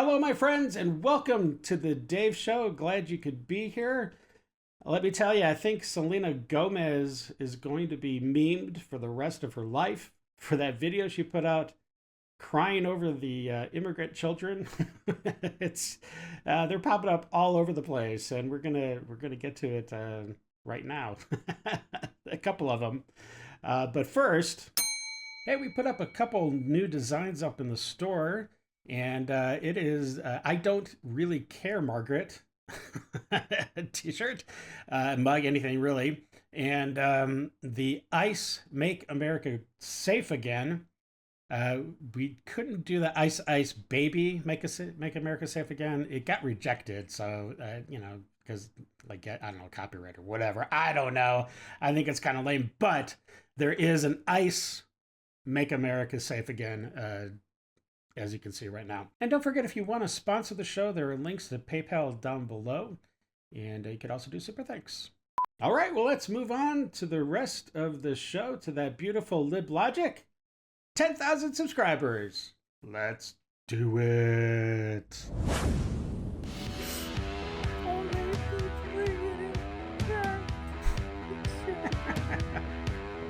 Hello, my friends, and welcome to the Dave Show. Glad you could be here. Let me tell you, I think Selena Gomez is going to be memed for the rest of her life for that video she put out crying over the immigrant children. They're popping up all over the place, and we're gonna get to it right now. A couple of them, but first, hey, we put up a couple new designs up in the store. And it is, I don't really care, Margaret, t-shirt, mug, anything really. And the ICE Make America Safe Again. We couldn't do the Ice Baby Make America Safe Again. It got rejected. So, because like, I don't know, copyright or whatever. I don't know. I think it's kind of lame. But there is an ICE Make America Safe Again as you can see right now. And don't forget, if you want to sponsor the show, there are links to PayPal down below. And you could also do super thanks. All right, well, let's move on to the rest of the show, to that beautiful Lib Logic. 10,000 subscribers. Let's do it.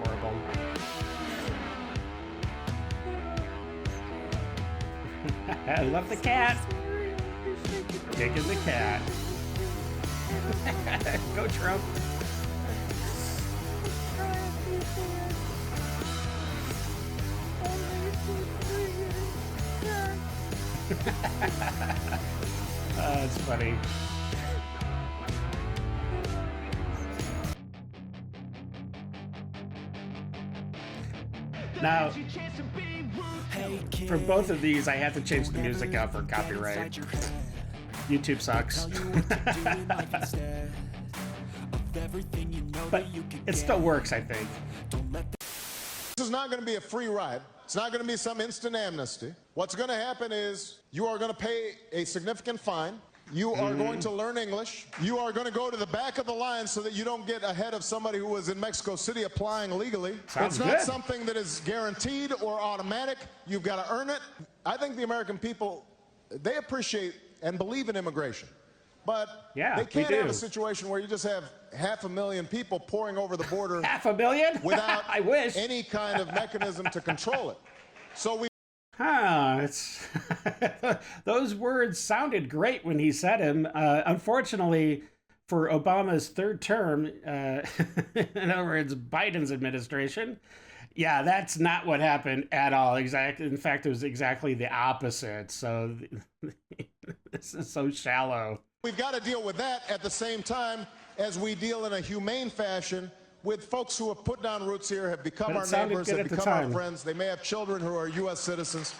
Horrible. I love the cat. Taking the cat. Go Trump. That's funny. Now, for both of these, I have to change the music out for copyright. YouTube sucks. But it still works, I think. This is not going to be a free ride. It's not going to be some instant amnesty. What's going to happen is you are going to pay a significant fine. You are going to learn English. You are going to go to the back of the line so that you don't get ahead of somebody who was in Mexico City applying legally. Sounds it's not good. something that is guaranteed or automatic. You've got to earn it. I think the American people, they appreciate and believe in immigration. But yeah, they can't have a situation where you just have 500,000 people pouring over the border. 500,000? Without I wish. any kind of mechanism to control it. So we it's those words sounded great when he said them. Unfortunately, for Obama's third term, in other words, Biden's administration, yeah, that's not what happened at all. Exactly. In fact, it was exactly the opposite. So this is so shallow. We've got to deal with that at the same time as we deal in a humane fashion with folks who have put down roots here, have become our neighbors, have become our friends. They may have children who are U.S. citizens.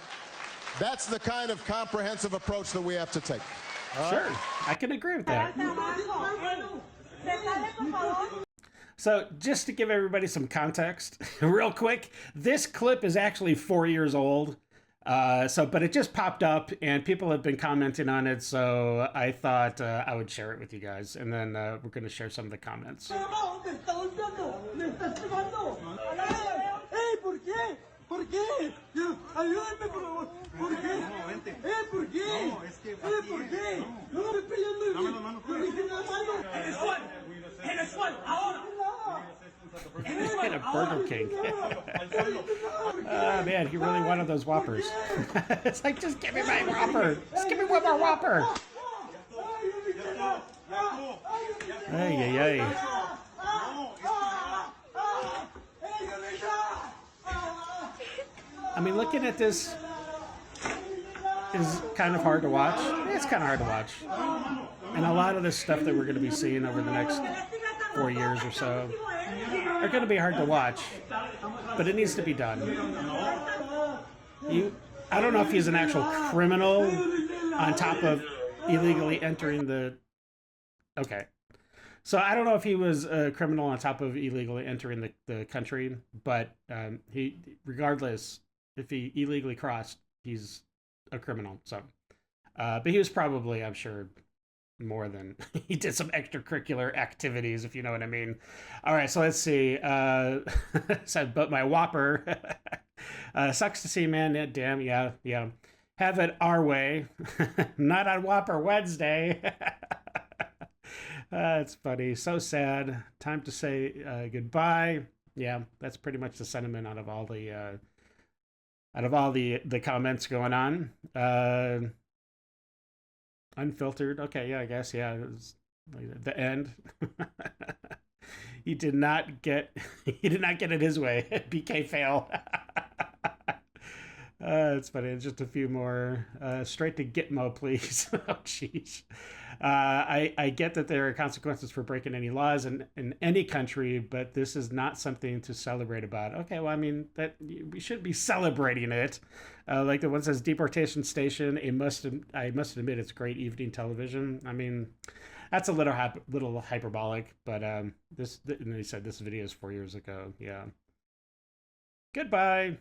That's the kind of comprehensive approach that we have to take. Sure, I can agree with that. So just to give everybody some context, real quick, this clip is actually 4 years old. But it just popped up and people have been commenting on it, so I thought I would share it with you guys, and then we're going to share some of the comments. ¿Por qué? Ayúdenme, por favor. ¿Por qué? ¿Por qué? ¿Por qué? No me estoy peleando. Dame la mano. En el suelo. En el suelo. Ahora. Get a Burger King. Oh man, he really wanted those Whoppers. It's like, just give me my Whopper. Just give me one more Whopper. Ay. I mean, looking at this is kind of hard to watch. It's kind of hard to watch. And a lot of this stuff that we're going to be seeing over the next 4 years or so are going to be hard to watch, but it needs to be done. I don't know if he's an actual criminal on top of illegally entering the... Okay. So I don't know if he was a criminal on top of illegally entering the country, but regardless, if he illegally crossed, he's a criminal. So, but he was probably, I'm sure, more than he did some extracurricular activities, if you know what I mean. All right, so let's see. Said, but my Whopper sucks to see, man. Damn, yeah. have it our way, not on Whopper Wednesday. It's funny. So sad. Time to say goodbye. Yeah, that's pretty much the sentiment out of all the comments going on. Unfiltered. Okay, yeah, I guess. Yeah, it was like the end. He did not get it his way. BK fail. It's funny. It's just a few more. Straight to Gitmo, please. Oh, jeez. I get that there are consequences for breaking any laws in any country, but this is not something to celebrate about. Okay, well, I mean, that we should be celebrating it. Like the one says, deportation station. I must admit, it's great evening television. I mean, that's a little hyperbolic, but and they said this video is 4 years ago. Yeah. Goodbye.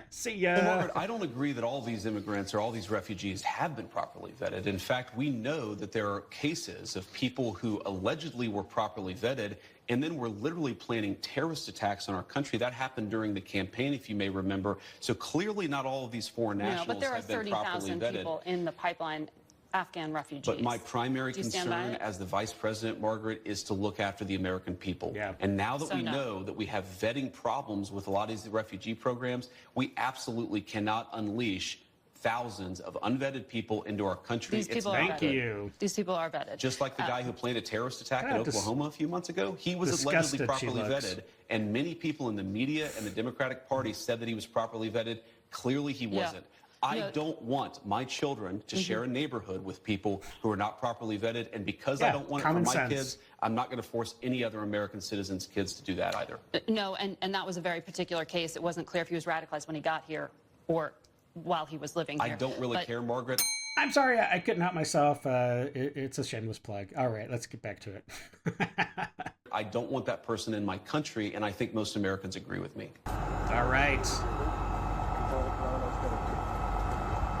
See ya. Well, Margaret, I don't agree that all these immigrants or all these refugees have been properly vetted. In fact, we know that there are cases of people who allegedly were properly vetted and then were literally planning terrorist attacks on our country. That happened during the campaign, if you may remember. So clearly not all of these foreign nationals have been properly vetted. But there are 30,000 people in the pipeline, Afghan refugees. But my primary concern as the vice president, Margaret, is to look after the American people. Yeah. And now that we know that we have vetting problems with a lot of these refugee programs, we absolutely cannot unleash thousands of unvetted people into our country. These people Thank you. These people are vetted. Just like the guy who planned a terrorist attack in Oklahoma a few months ago, he was allegedly properly vetted. And many people in the media and the Democratic Party said that he was properly vetted. Clearly he wasn't. I don't want my children to share a neighborhood with people who are not properly vetted. And because I don't want it for my kids, I'm not going to force any other American citizens' kids to do that either. No, and that was a very particular case. It wasn't clear if he was radicalized when he got here or while he was living here. I don't really care, Margaret. I'm sorry, I couldn't help myself. It's a shameless plug. All right, let's get back to it. I don't want that person in my country, and I think most Americans agree with me. All right.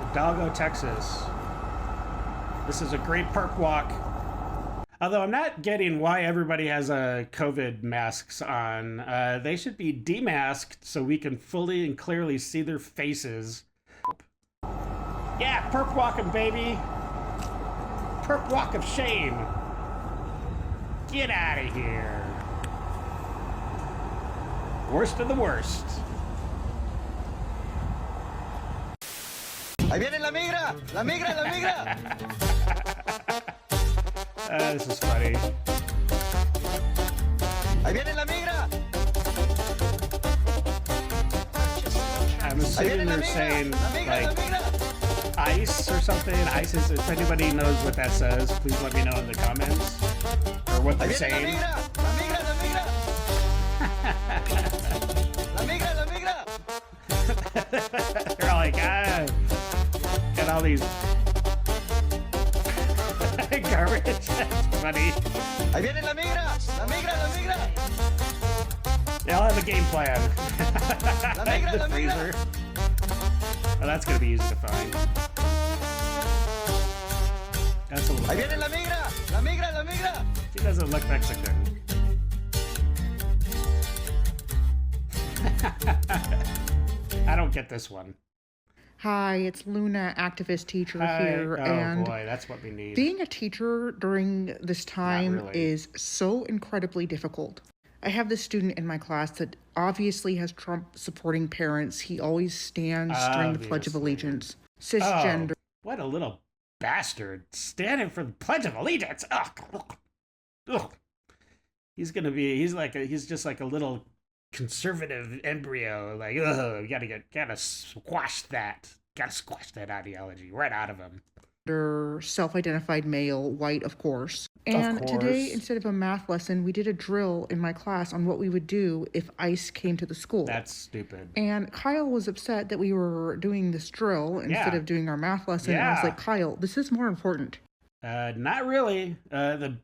Hidalgo, Texas. This is a great perk walk. Although I'm not getting why everybody has COVID masks on. They should be demasked so we can fully and clearly see their faces. Yeah, perk walking, baby. Perk walk of shame. Get out of here. Worst of the worst. ¡Ahí viene la migra! ¡La migra, la migra! This is funny. ¡Ahí viene la migra! I'm assuming they're saying, like, ice or something. ISIS, if anybody knows what that says, please let me know in the comments. Or what they're saying. La migra, la migra! La migra, la migra! They're all like, got all these garbage. That's funny. ¡Ahí viene la migra! ¡La migra, la migra! They all have a game plan. La migra, la migra! Oh, that's gonna be easy to find. That's a little. ¡Ahí viene la migra! ¡La migra, la migra! She doesn't look Mexican. I don't get this one. Hi, it's Luna, activist teacher here. Oh and boy, that's what we need. being a teacher during this time is so incredibly difficult. I have this student in my class that obviously has Trump supporting parents. He always stands during the Pledge of Allegiance. Cisgender. Oh, what a little bastard. Standing for the Pledge of Allegiance. Ugh. Ugh. He's just like a little conservative embryo. Like, ugh, gotta squash that. Gotta squash that ideology right out of him. Self-identified male, white, of course. And today, instead of a math lesson, we did a drill in my class on what we would do if ICE came to the school. That's stupid. And Kyle was upset that we were doing this drill instead of doing our math lesson. And I was like, Kyle, this is more important. Not really. The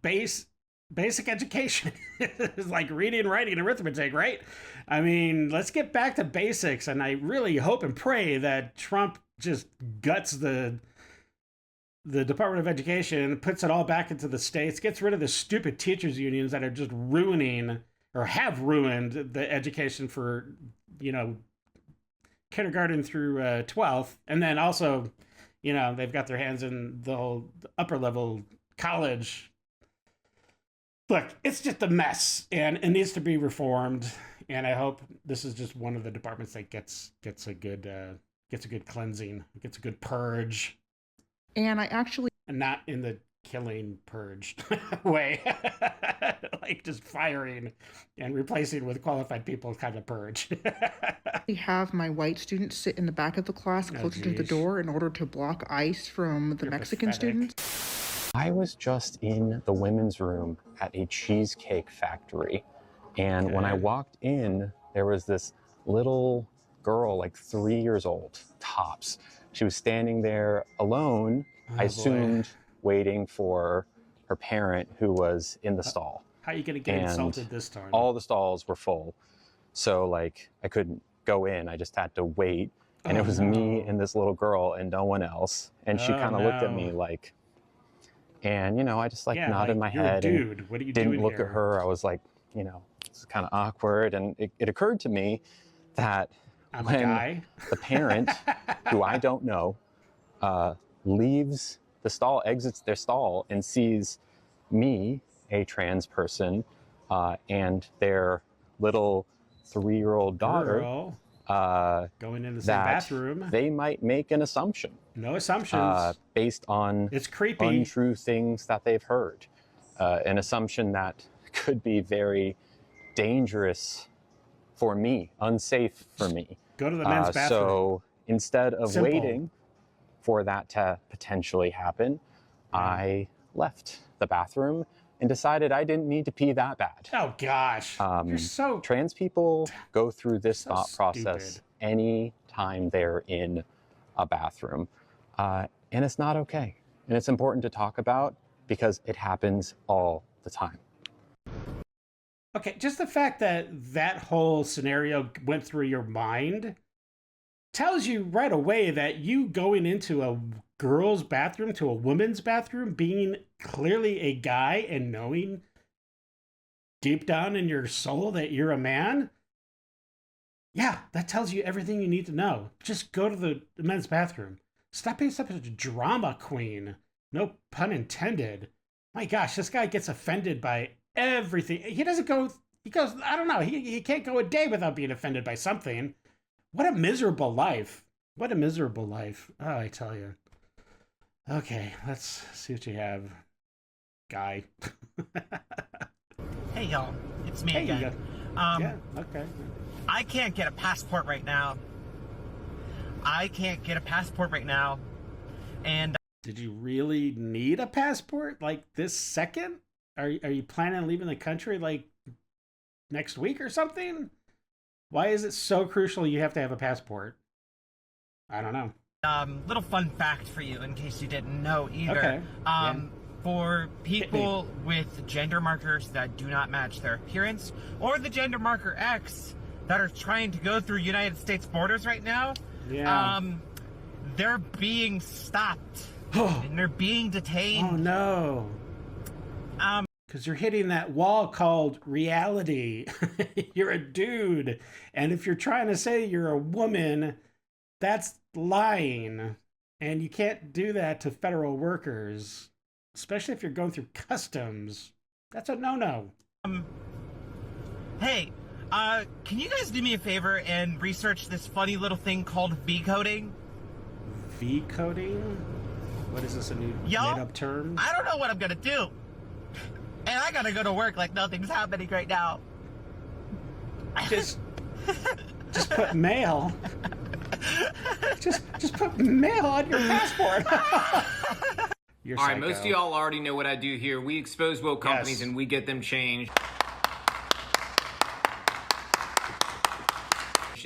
basic education is like reading, writing, and arithmetic, right? I mean, let's get back to basics. And I really hope and pray that Trump just guts the Department of Education, puts it all back into the states, gets rid of the stupid teachers unions that are just ruining or have ruined the education for, kindergarten through 12th, and then also, you know, they've got their hands in the whole upper level college. Look, it's just a mess, and it needs to be reformed. And I hope this is just one of the departments that gets a good cleansing, gets a good purge. And I actually, and not in the killing purge way, like just firing and replacing with qualified people kind of purge. have my white students sit in the back of the class closer to the door in order to block ice from the Mexican students. I was just in the women's room at a cheesecake factory, and when I walked in, there was this little girl, like 3 years old, tops. She was standing there alone, I assumed, waiting for her parent who was in the stall. How are you gonna get insulted this time? All the stalls were full, so like I couldn't go in. I just had to wait, and it was me and this little girl and no one else. And she kind of looked at me like, and you know, I just like nodded my head and what are you didn't doing look here? at her. I was like, you know, it's kind of awkward, and it occurred to me that when the parent, who I don't know, leaves the stall, exits their stall, and sees me, a trans person, and their little 3-year-old daughter going in the same bathroom, they might make an assumption. No assumptions. Based on it's creepy, untrue things that they've heard. An assumption that could be very dangerous for me, unsafe for me. Go to the men's bathroom. So instead of waiting for that to potentially happen, I left the bathroom and decided I didn't need to pee that bad. Oh gosh, you're so... Trans people go through this thought process any time they're in a bathroom, and it's not okay. And it's important to talk about because it happens all the time. Okay, just the fact that that whole scenario went through your mind tells you right away that you going into a girl's bathroom to a woman's bathroom, being clearly a guy and knowing deep down in your soul that you're a man, yeah, that tells you everything you need to know. Just go to the men's bathroom. Stop being such a drama queen. No pun intended. My gosh, this guy gets offended by everything. He doesn't go, he goes, I don't know, he can't go a day without being offended by something. What a miserable life. What a miserable life. Oh, I tell you. Okay, let's see what you have, guy. Hey, y'all. It's me again. Yeah, okay. I can't get a passport right now. And... Did you really need a passport like this second? Are you planning on leaving the country like next week or something? Why is it so crucial you have to have a passport? I don't know. Little fun fact for you in case you didn't know either. Okay. For people with gender markers that do not match their appearance, or the gender marker X that are trying to go through United States borders right now, they're being stopped. And they're being detained. Oh no. Because you're hitting that wall called reality. You're a dude. And if you're trying to say you're a woman, that's lying. And you can't do that to federal workers, especially if you're going through customs. That's a no-no. Hey, can you guys do me a favor and research this funny little thing called V-coding? V-coding? What is this, a new made-up term? I don't know what I'm gonna do. And I gotta go to work like nothing's happening right now. Just put mail. Just put mail on your passport. All right, most of y'all already know what I do here. We expose woke companies and we get them changed.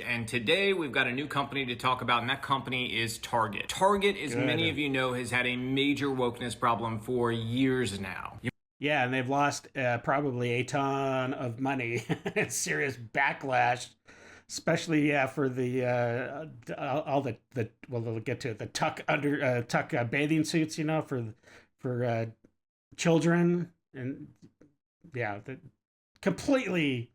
And today we've got a new company to talk about, and that company is Target. Target, as many of you know, has had a major wokeness problem for years now. Yeah, and they've lost probably a ton of money. Serious backlash, especially for the all the well, we'll get to it, the tuck bathing suits, you know, for children, and completely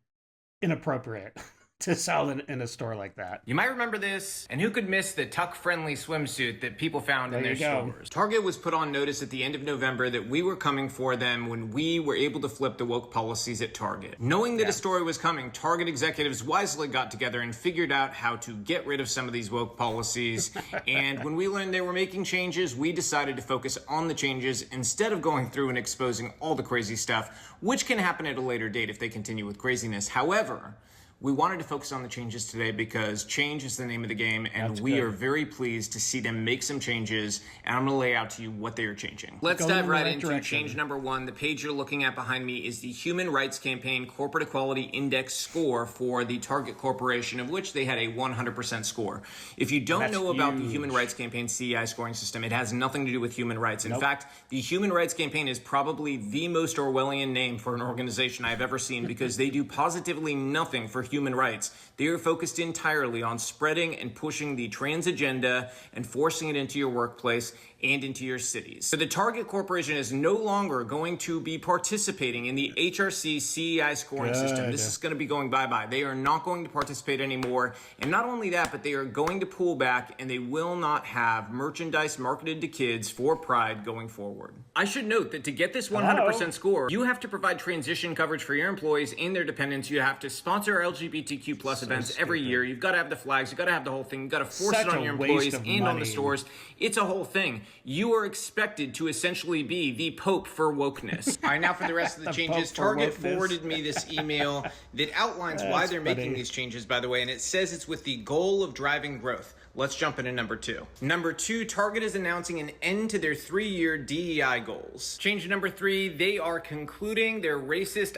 inappropriate. to sell in a store like that. You might remember this, and who could miss the tuck-friendly swimsuit that people found in their stores? Target was put on notice at the end of November that we were coming for them when we were able to flip the woke policies at Target. Knowing that a story was coming, Target executives wisely got together and figured out how to get rid of some of these woke policies. And when we learned they were making changes, we decided to focus on the changes instead of going through and exposing all the crazy stuff, which can happen at a later date if they continue with craziness. However, we wanted to focus on the changes today because change is the name of the game, and we are very pleased to see them make some changes, and I'm going to lay out to you what they are changing. Let's dive right into change number 1. The page you're looking at behind me is the Human Rights Campaign Corporate Equality Index score for the Target Corporation, of which they had a 100% score. If you don't know about the Human Rights Campaign CEI scoring system, it has nothing to do with human rights. In fact, the Human Rights Campaign is probably the most Orwellian name for an organization I've ever seen because they do positively nothing for human rights. They are focused entirely on spreading and pushing the trans agenda and forcing it into your workplace and into your cities. So the Target Corporation is no longer going to be participating in the HRC CEI scoring system. This is going to be going bye-bye. They are not going to participate anymore. And not only that, but they are going to pull back and they will not have merchandise marketed to kids for Pride going forward. I should note that to get this 100% score, you have to provide transition coverage for your employees and their dependents. You have to sponsor LGBTQ plus events every year. You've got to have the flags. You've got to have the whole thing. You've got to force it on your employees and on the stores. It's a whole thing. You are expected to essentially be the Pope for wokeness. All right, now for the rest of the changes. Target forwarded me this email that outlines why they're making these changes, by the way, and it says it's with the goal of driving growth. Let's jump into number 2. Number 2, Target is announcing an end to their 3-year DEI goals. Change number 3, they are concluding their racial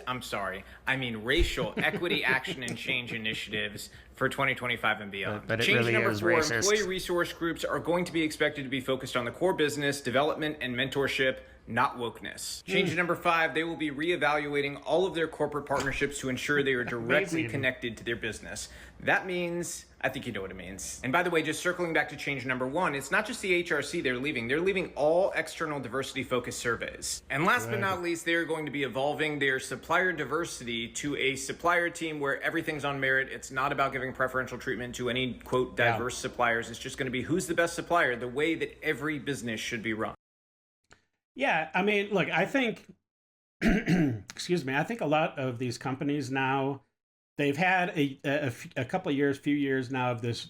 equity action and change initiatives for 2025 and beyond. But Change really number 4, racist. Employee resource groups are going to be expected to be focused on the core business, development, and mentorship, not wokeness. Change number 5, they will be reevaluating all of their corporate partnerships to ensure they are directly connected to their business. That means, I think you know what it means. And by the way, just circling back to change number 1, it's not just the HRC they're leaving all external diversity focused surveys. And last but not least, they're going to be evolving their supplier diversity to a supplier team where everything's on merit. It's not about giving preferential treatment to any, quote, diverse suppliers. It's just going to be who's the best supplier, the way that every business should be run. Yeah, I mean, look, I think, excuse me, I think a lot of these companies now, they've had a couple of years, few years now of this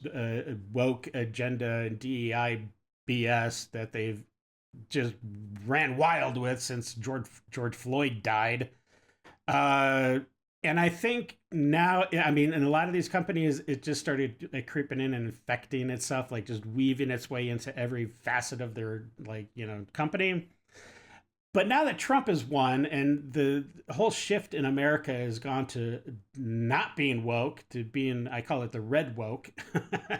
woke agenda and DEI BS that they've just ran wild with since George Floyd died. And I think now, I mean, in a lot of these companies, it just started creeping in and infecting itself, like just weaving its way into every facet of their, company. But now that Trump has won and the whole shift in America has gone to not being woke, to being, I call it the red woke,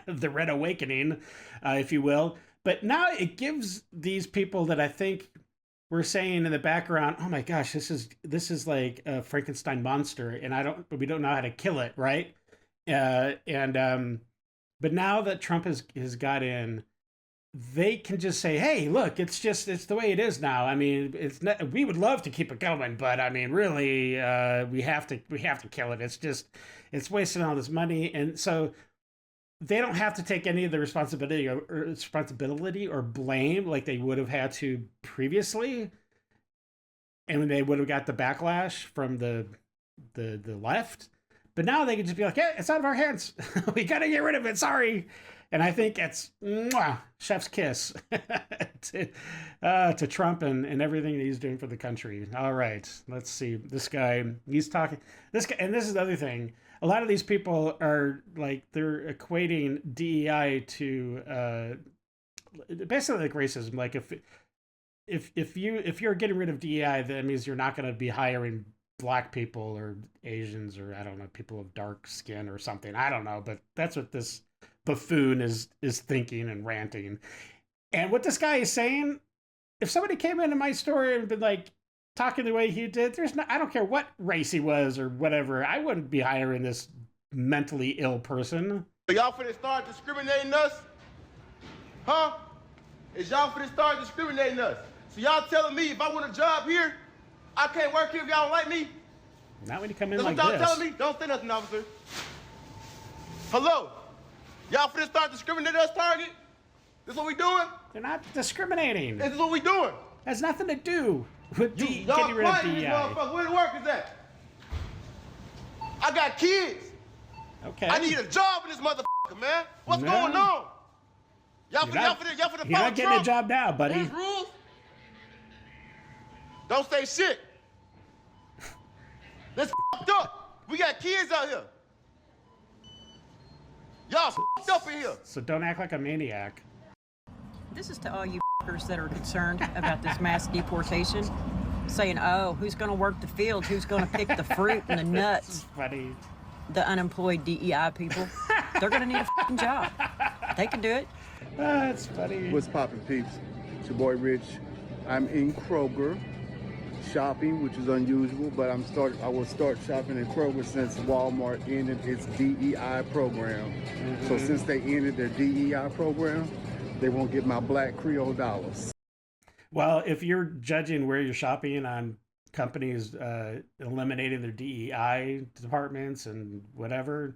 the red awakening, if you will. But now it gives these people that I think we're saying in the background, oh my gosh, this is like a Frankenstein monster, and we don't know how to kill it, right? But now that Trump has got in, they can just say, hey, look, it's the way it is now. I mean, we would love to keep it going, but I mean, really, we have to kill it. It's wasting all this money. And so they don't have to take any of the responsibility or blame like they would have had to previously. And they would have got the backlash from the left. But now they can just be like, hey, it's out of our hands. We got to get rid of it. Sorry. And I think it's chef's kiss to Trump and everything that he's doing for the country. All right, let's see. This guy, he's talking. This guy, and this is the other thing. A lot of these people are like, they're equating DEI to basically like racism. Like if you're getting rid of DEI, that means you're not going to be hiring Black people or Asians or I don't know, people of dark skin or something. I don't know, but that's what this buffoon is thinking and ranting. And what this guy is saying, if somebody came into my store and been like talking the way he did, I don't care what race he was or whatever, I wouldn't be hiring this mentally ill person. So y'all finna start discriminating us? Huh? Is y'all finna start discriminating us? So y'all telling me if I want a job here, I can't work here if y'all don't like me? Not when you come in That's like what y'all this. telling me? Don't say nothing, officer. Hello? Y'all finna start discriminating us, Target? This what we doing? They're not discriminating. This is what we doing. Has nothing to do with getting Y'all rid of fighting this DEI. motherfucker. Where the workers at? I got kids. Okay. I need a job in this motherfucker, man. What's going on? Y'all finna You're not getting a job now, buddy. His rules? Don't say shit. That's fucked up. We got kids out here. Y'all fucked up in here. So don't act like a maniac. This is to all you f***ers that are concerned about this mass deportation, saying, oh, who's going to work the fields? Who's going to pick the fruit and the nuts? Funny. The unemployed DEI people. They're going to need a f***ing job. They can do it. That's funny. What's poppin', peeps? It's your boy Rich. I'm in Kroger shopping, which is unusual, but I will start shopping in Kroger since Walmart ended its DEI program. So since they ended their DEI program, they won't get my black Creole dollars. Well, if you're judging where you're shopping on companies eliminating their DEI departments and whatever,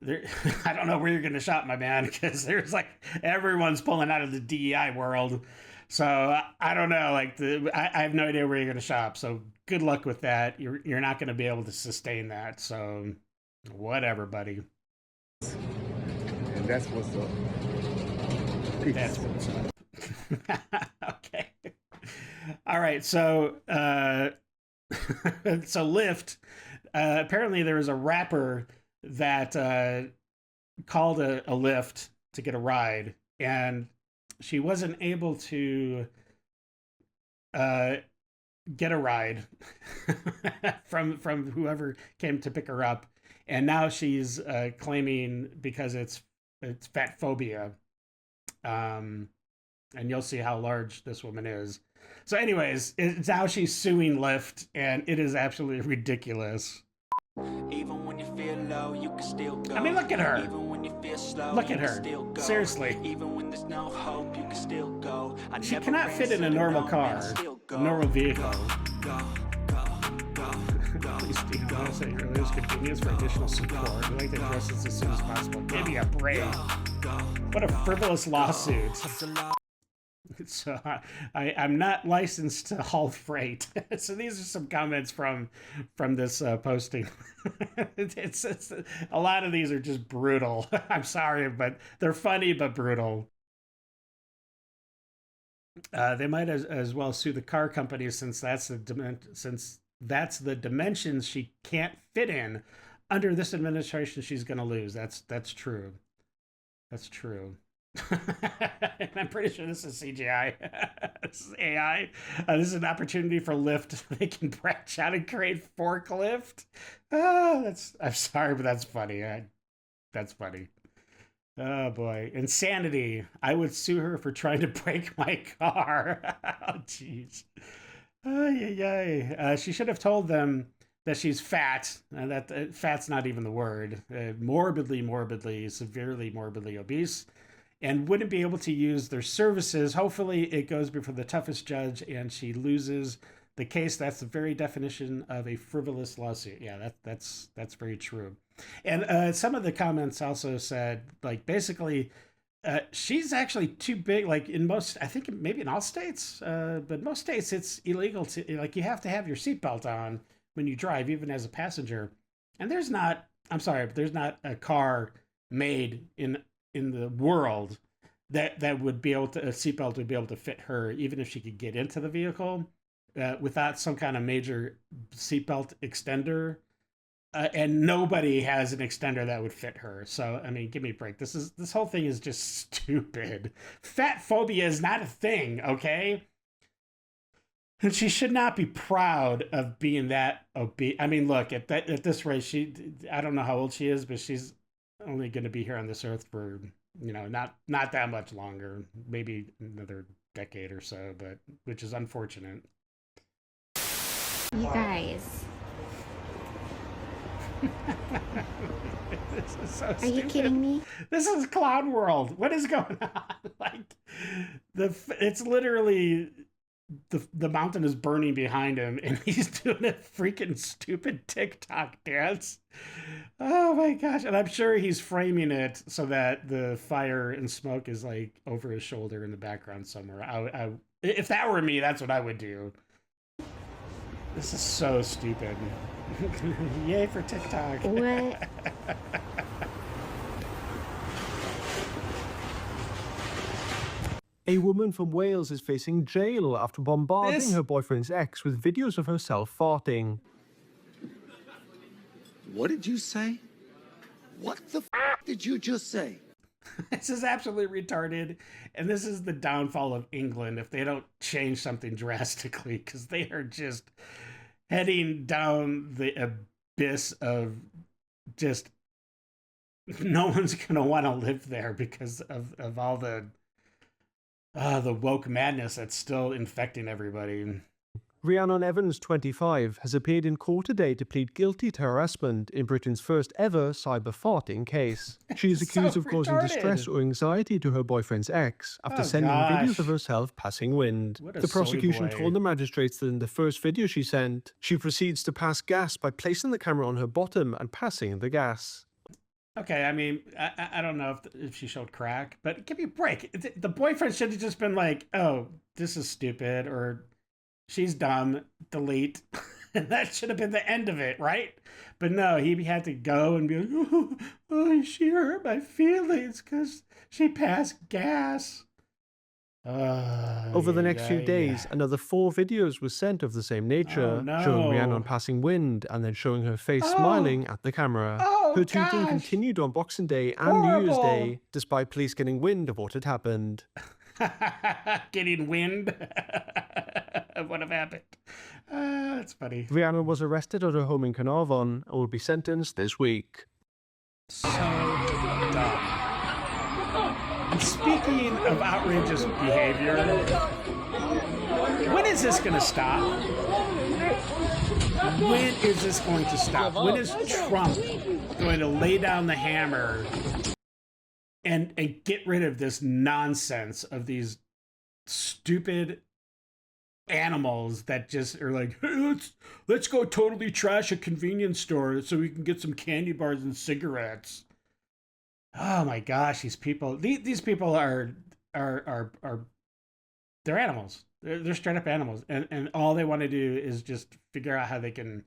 I don't know where you're going to shop, my man, because there's like everyone's pulling out of the DEI world. So I don't know, like I have no idea where you're going to shop. So good luck with that. You're not going to be able to sustain that. So whatever, buddy. And that's what's up. Peace. That's what's up. Okay. All right. So so Lyft. Apparently there was a rapper that called a Lyft to get a ride, and she wasn't able to get a ride from whoever came to pick her up, and now she's claiming because it's fat phobia, and you'll see how large this woman is. So anyways, now she's suing Lyft, and it is absolutely ridiculous. Even when you feel low, you can still go. I mean, look at her. Even when you feel slow, look at you her. can still go. Seriously. Even when there's no hope, you can still go. She cannot fit in a normal car, a normal vehicle. Please, Steve, I want to say earlier is convenience for additional support. We'd like to address this as soon as possible. Give me a break. What a frivolous lawsuit. So I'm not licensed to haul freight. So these are some comments from this posting. It's a lot of these are just brutal. I'm sorry, but they're funny but brutal. They might as well sue the car company since that's the dimensions she can't fit in. Under this administration, she's going to lose. That's true. That's true. And I'm pretty sure this is CGI. This is AI. This is an opportunity for Lyft. They can branch out and create forklift. I'm sorry, but that's funny. That's funny. Oh boy. Insanity. I would sue her for trying to break my car. Oh jeez. She should have told them that she's fat. That fat's not even the word. Morbidly, severely morbidly obese. And wouldn't be able to use their services. Hopefully it goes before the toughest judge and she loses the case. That's the very definition of a frivolous lawsuit. Yeah, that's very true. And some of the comments also said, like, basically, she's actually too big. Like in most, I think maybe in all states, but most states it's illegal to, like, you have to have your seatbelt on when you drive, even as a passenger. And there's not a car made in the world that would be able to, a seatbelt would be able to fit her, even if she could get into the vehicle without some kind of major seatbelt extender. And nobody has an extender that would fit her. So, I mean, give me a break. This whole thing is just stupid. Fat phobia is not a thing, okay? And she should not be proud of being that obese. I mean, look, at this rate, I don't know how old she is, but she's only going to be here on this earth for, not that much longer, maybe another decade or so, but which is unfortunate. You guys. This is so Are stupid. you kidding me? This is Clown World. What is going on? Like it's literally the mountain is burning behind him, and he's doing a freaking stupid TikTok dance. Oh my gosh. And I'm sure he's framing it so that the fire and smoke is like over his shoulder in the background somewhere. If that were me, that's what I would do. This is so stupid. Yay for TikTok. What? A woman from Wales is facing jail after bombarding her boyfriend's ex with videos of herself farting. What did you say? What the f did you just say? This is absolutely retarded, and this is the downfall of England if they don't change something drastically, because they are just heading down the abyss of just no one's gonna want to live there because of all the woke madness that's still infecting everybody. Rhiannon Evans, 25, has appeared in court today to plead guilty to harassment in Britain's first ever cyber farting case. She is accused of causing distress or anxiety to her boyfriend's ex after sending videos of herself passing wind. The prosecution told the magistrates that in the first video she sent, she proceeds to pass gas by placing the camera on her bottom and passing the gas. Okay, I mean, I don't know if she showed crack, but give me a break. The boyfriend should have just been like, oh, this is stupid, or she's dumb, delete. And that should have been the end of it, right? But no, he had to go and be like, oh she hurt my feelings because she passed gas. Over the next few days, another 4 videos were sent of the same nature, showing Rhiannon passing wind and then showing her face smiling at the camera. Her tweeting continued on Boxing Day and New Year's Day, despite police getting wind of what had happened. Getting wind of what have happened. That's funny. Rhiannon was arrested at her home in Carnarvon and will be sentenced this week. So dumb. And speaking of outrageous behavior, when is this going to stop? When is this going to stop? When is Trump going to lay down the hammer and get rid of this nonsense of these stupid animals that just are like, hey, let's go totally trash a convenience store so we can get some candy bars and cigarettes. Oh my gosh, these people are they're animals. They're straight up animals, and all they want to do is just figure out how they can,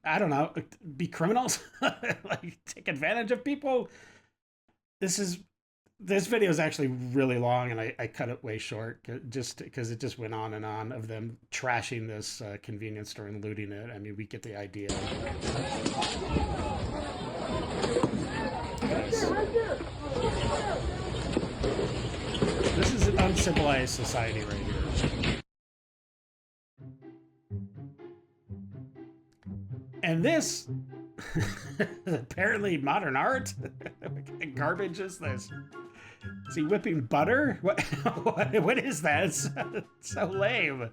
I don't know, be criminals, like take advantage of people. This video is actually really long, and I cut it way short just because it just went on and on of them trashing this convenience store and looting it. I mean, we get the idea. This is an uncivilized society right here. And this, apparently modern art? What kind of garbage is this? Is he whipping butter? What is that? It's so lame.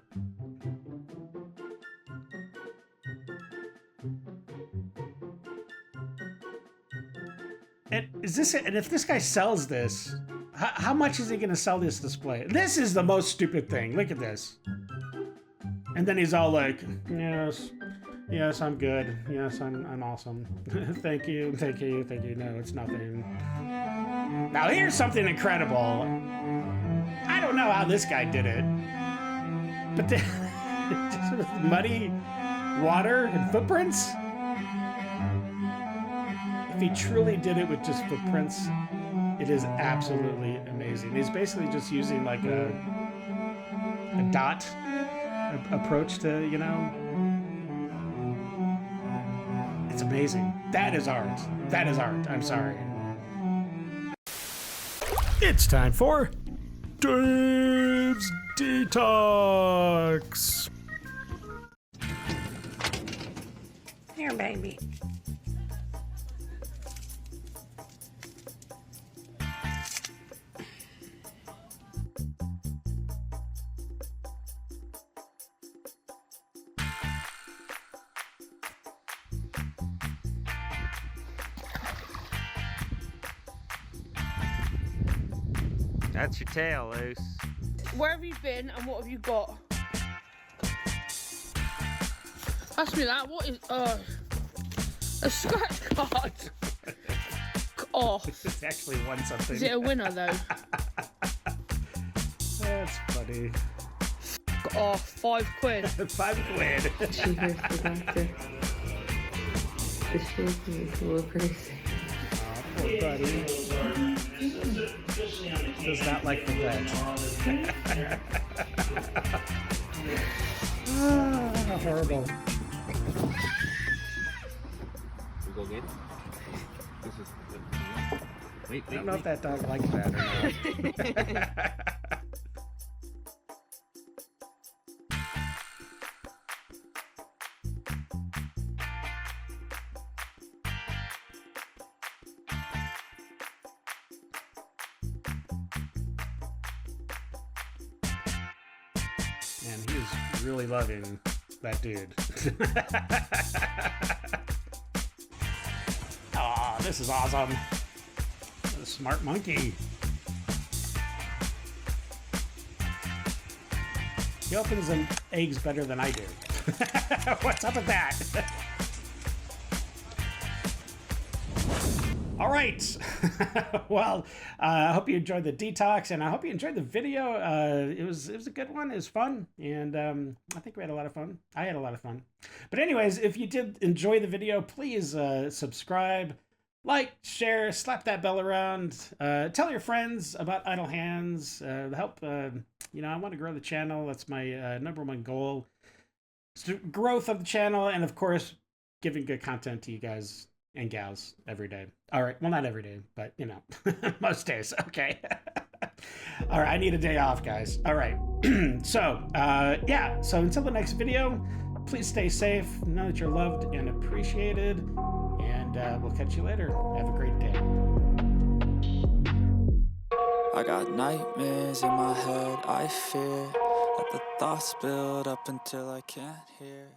And if this guy sells this, how much is he going to sell this display? This is the most stupid thing. Look at this. And then he's all like, yes, I'm good. Yes, I'm awesome. Thank you. No, it's nothing. Now here's something incredible. I don't know how this guy did it, but just with muddy water and footprints. If he truly did it with just footprints, it is absolutely amazing. He's basically just using like a dot approach to, it's amazing. That is art. That is art. I'm sorry. It's time for Dave's Detox. Here, baby. That's your tail, Luce. Where have you been and what have you got? Ask me that. What is a scratch card? Oh, It's actually won something. is it a winner though? That's funny. Oh, £5. 5 quid. Cheers, the doctor. The shape is a little crazy. Oh, poor buddy. Does not like the vet. Ah, horrible. We go again? This is. Wait, I don't know if that dog likes that or not. Man, he is really loving that dude. Aw, this is awesome. What a smart monkey. He opens them eggs better than I do. What's up with that? All right. Well, I hope you enjoyed the detox, and I hope you enjoyed the video. It was a good one. It was fun, and I think we had a lot of fun. I had a lot of fun. But anyways, if you did enjoy the video, please subscribe, like, share, slap that bell around. Tell your friends about Idle Hands. Help. You know, I want to grow the channel. That's my #1 goal. It's growth of the channel, and of course, giving good content to you guys and gals every day. All right, well, not every day, but you know, most days. Okay. All right, I need a day off, guys. All right. So yeah, so until the next video, please stay safe, know that you're loved and appreciated, and we'll catch you later. Have a great day. I got nightmares in my head, I fear that the thoughts build up until I can't hear.